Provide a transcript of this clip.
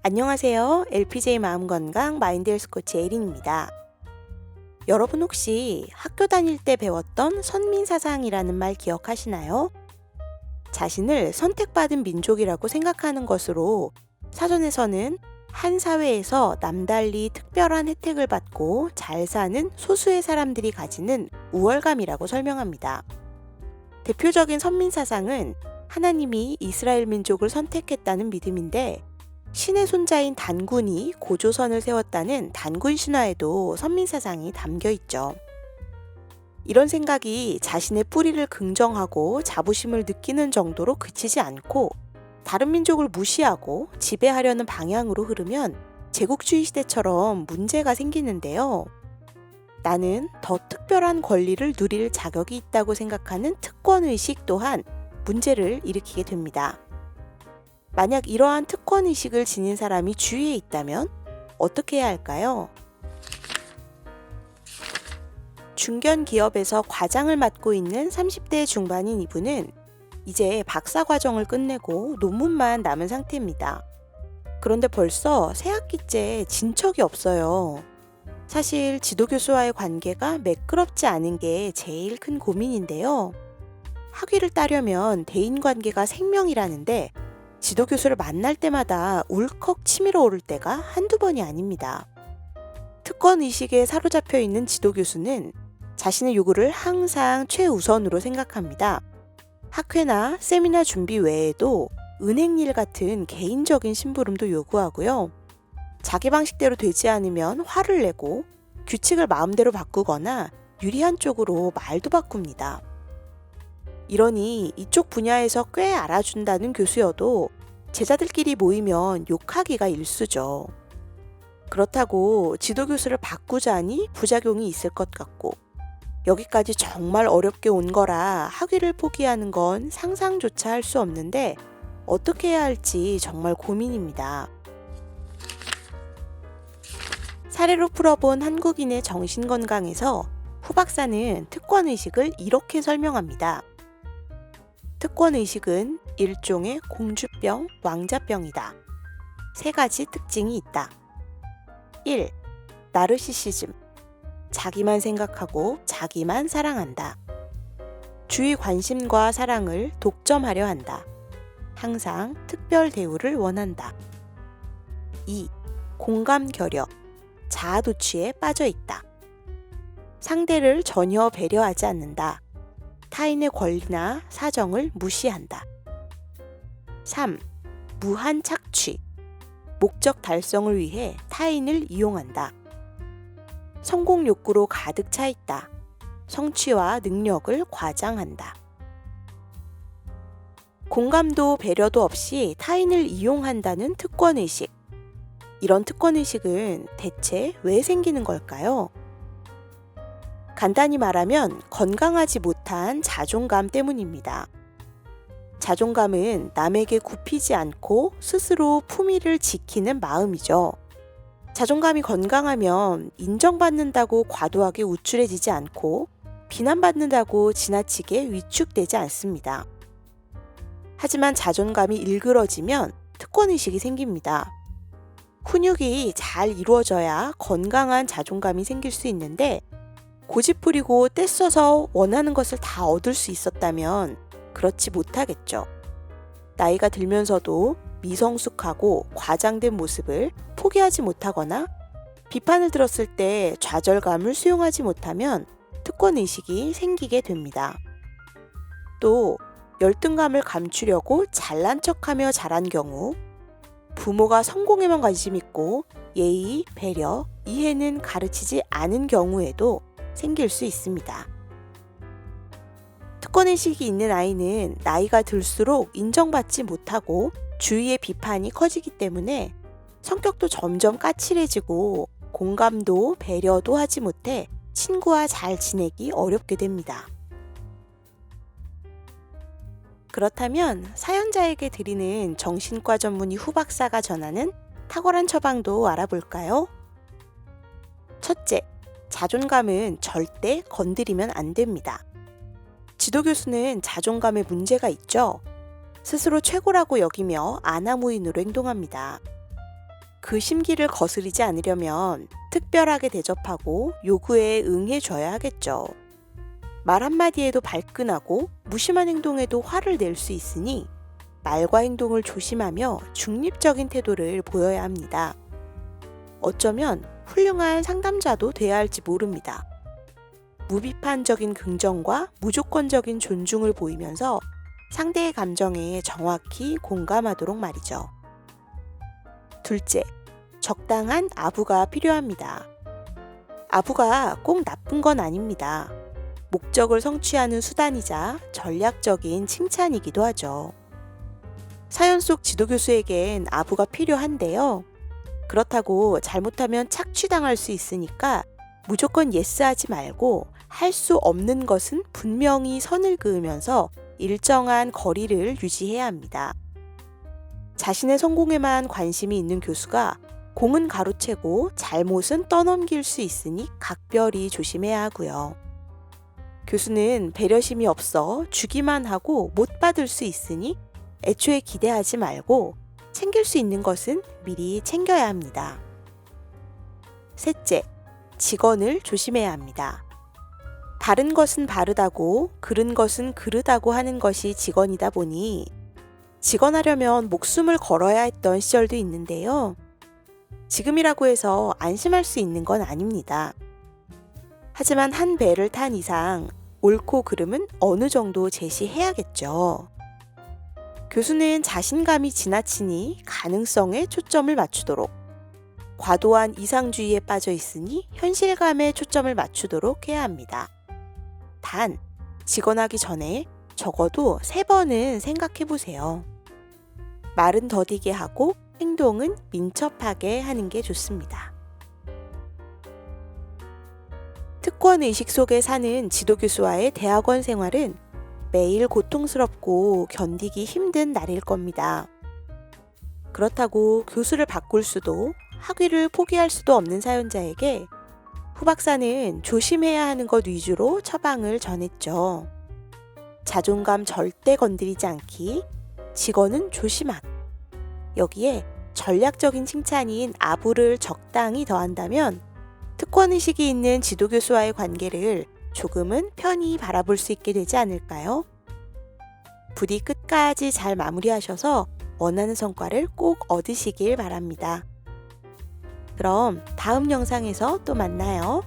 안녕하세요. LPJ 마음건강 마인드 헬스 코치 에린입니다. 여러분 혹시 학교 다닐 때 배웠던 선민사상이라는 말 기억하시나요? 자신을 선택받은 민족이라고 생각하는 것으로 사전에서는 한 사회에서 남달리 특별한 혜택을 받고 잘 사는 소수의 사람들이 가지는 우월감이라고 설명합니다. 대표적인 선민사상은 하나님이 이스라엘 민족을 선택했다는 믿음인데, 신의 손자인 단군이 고조선을 세웠다는 단군 신화에도 선민사상이 담겨 있죠. 이런 생각이 자신의 뿌리를 긍정하고 자부심을 느끼는 정도로 그치지 않고 다른 민족을 무시하고 지배하려는 방향으로 흐르면 제국주의 시대처럼 문제가 생기는데요. 나는 더 특별한 권리를 누릴 자격이 있다고 생각하는 특권의식 또한 문제를 일으키게 됩니다. 만약 이러한 특권의식을 지닌 사람이 주위에 있다면 어떻게 해야 할까요? 중견 기업에서 과장을 맡고 있는 30대 중반인 이분은 이제 박사 과정을 끝내고 논문만 남은 상태입니다. 그런데 벌써 새 학기째 진척이 없어요. 사실 지도교수와의 관계가 매끄럽지 않은 게 제일 큰 고민인데요. 학위를 따려면 대인관계가 생명이라는데 지도교수를 만날 때마다 울컥 치밀어 오를 때가 한두 번이 아닙니다. 특권의식에 사로잡혀 있는 지도교수는 자신의 요구를 항상 최우선으로 생각합니다. 학회나 세미나 준비 외에도 은행일 같은 개인적인 심부름도 요구하고요. 자기 방식대로 되지 않으면 화를 내고 규칙을 마음대로 바꾸거나 유리한 쪽으로 말도 바꿉니다. 이러니 이쪽 분야에서 꽤 알아준다는 교수여도 제자들끼리 모이면 욕하기가 일쑤죠. 그렇다고 지도교수를 바꾸자니 부작용이 있을 것 같고, 여기까지 정말 어렵게 온 거라 학위를 포기하는 건 상상조차 할 수 없는데 어떻게 해야 할지 정말 고민입니다. 사례로 풀어본 한국인의 정신건강에서 후 박사는 특권의식을 이렇게 설명합니다. 특권의식은 일종의 공주병, 왕자병이다. 세 가지 특징이 있다. 1. 나르시시즘. 자기만 생각하고 자기만 사랑한다. 주위 관심과 사랑을 독점하려 한다. 항상 특별 대우를 원한다. 2. 공감결여. 자아도취에 빠져 있다. 상대를 전혀 배려하지 않는다. 타인의 권리나 사정을 무시한다. 3. 무한 착취. 목적 달성을 위해 타인을 이용한다. 성공 욕구로 가득 차 있다. 성취와 능력을 과장한다. 공감도 배려도 없이 타인을 이용한다는 특권의식. 이런 특권의식은 대체 왜 생기는 걸까요? 간단히 말하면 건강하지 못한 자존감 때문입니다. 자존감은 남에게 굽히지 않고 스스로 품위를 지키는 마음이죠. 자존감이 건강하면 인정받는다고 과도하게 우쭐해지지 않고 비난받는다고 지나치게 위축되지 않습니다. 하지만 자존감이 일그러지면 특권의식이 생깁니다. 훈육이 잘 이루어져야 건강한 자존감이 생길 수 있는데, 고집부리고 떼써서 원하는 것을 다 얻을 수 있었다면 그렇지 못하겠죠. 나이가 들면서도 미성숙하고 과장된 모습을 포기하지 못하거나 비판을 들었을 때 좌절감을 수용하지 못하면 특권의식이 생기게 됩니다. 또 열등감을 감추려고 잘난 척하며 자란 경우, 부모가 성공에만 관심 있고 예의, 배려, 이해는 가르치지 않은 경우에도 생길 수 있습니다. 특권의식이 있는 아이는 나이가 들수록 인정받지 못하고 주위의 비판이 커지기 때문에 성격도 점점 까칠해지고 공감도 배려도 하지 못해 친구와 잘 지내기 어렵게 됩니다. 그렇다면 사연자에게 드리는 정신과 전문의 후 박사가 전하는 탁월한 처방도 알아볼까요? 첫째, 자존감은 절대 건드리면 안 됩니다. 지도교수는 자존감에 문제가 있죠. 스스로 최고라고 여기며 아나무인으로 행동합니다. 그 심기를 거스르지 않으려면 특별하게 대접하고 요구에 응해줘야 하겠죠. 말 한마디에도 발끈하고 무심한 행동에도 화를 낼 수 있으니 말과 행동을 조심하며 중립적인 태도를 보여야 합니다. 어쩌면 훌륭한 상담자도 돼야 할지 모릅니다. 무비판적인 긍정과 무조건적인 존중을 보이면서 상대의 감정에 정확히 공감하도록 말이죠. 둘째, 적당한 아부가 필요합니다. 아부가 꼭 나쁜 건 아닙니다. 목적을 성취하는 수단이자 전략적인 칭찬이기도 하죠. 사연 속 지도교수에겐 아부가 필요한데요. 그렇다고 잘못하면 착취당할 수 있으니까 무조건 예스하지 말고 할 수 없는 것은 분명히 선을 그으면서 일정한 거리를 유지해야 합니다. 자신의 성공에만 관심이 있는 교수가 공은 가로채고 잘못은 떠넘길 수 있으니 각별히 조심해야 하고요. 교수는 배려심이 없어 주기만 하고 못 받을 수 있으니 애초에 기대하지 말고 챙길 수 있는 것은 미리 챙겨야 합니다. 셋째, 직언을 조심해야 합니다. 바른 것은 바르다고 그른 것은 그르다고 하는 것이 직언이다 보니 직언하려면 목숨을 걸어야 했던 시절도 있는데요. 지금이라고 해서 안심할 수 있는 건 아닙니다. 하지만 한 배를 탄 이상 옳고 그름은 어느 정도 제시해야겠죠. 교수는 자신감이 지나치니 가능성에 초점을 맞추도록, 과도한 이상주의에 빠져 있으니 현실감에 초점을 맞추도록 해야 합니다. 단, 직언하기 전에 적어도 3번은 생각해 보세요. 말은 더디게 하고 행동은 민첩하게 하는 게 좋습니다. 특권 의식 속에 사는 지도교수와의 대학원 생활은 매일 고통스럽고 견디기 힘든 날일 겁니다. 그렇다고 교수를 바꿀 수도 학위를 포기할 수도 없는 사연자에게 후 박사는 조심해야 하는 것 위주로 처방을 전했죠. 자존감 절대 건드리지 않기, 직언은 조심하기. 여기에 전략적인 칭찬인 아부를 적당히 더한다면 특권의식이 있는 지도교수와의 관계를 조금은 편히 바라볼 수 있게 되지 않을까요? 부디 끝까지 잘 마무리하셔서 원하는 성과를 꼭 얻으시길 바랍니다. 그럼 다음 영상에서 또 만나요.